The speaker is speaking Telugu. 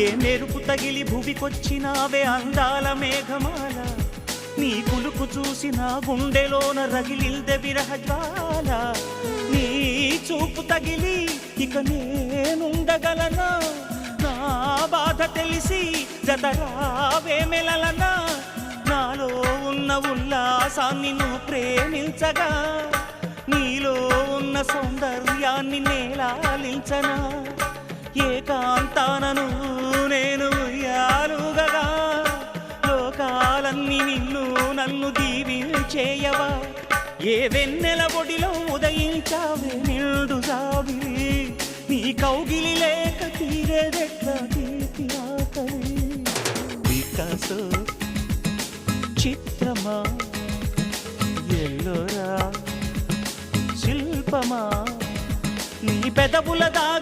ఏ మెరుపు తగిలి భువికొచ్చినావే అందాల మేఘమాల, నీ కులుకు చూసి నా గుండెలోన రగిలిల్దె విరహజ్వాల. నీ చూపు తగిలి ఇక నేనుండగలనా, నా బాధ తెలిసి జతరావే మెలలనా. నాలో ఉన్న ఉల్లాసాన్ని నువ్వు ప్రేమించగా, నీలో ఉన్న సౌందర్యాన్ని నేలాలించనా. ఏకాంతానను నేను ఉయ్యాలుగగా, లోకాలన్నీ నిన్ను నన్ను దీవించేయవా. ఏ వెన్నెల ఒడిలో ఉదయించావే నిండు సావిరి, నీ కౌగిలి లేక తీరేదెట్లా తీపి ఆకలి. వికాసో చిత్రమా, ఎల్లోరా శిల్పమా, నీ పెదవుల దాగి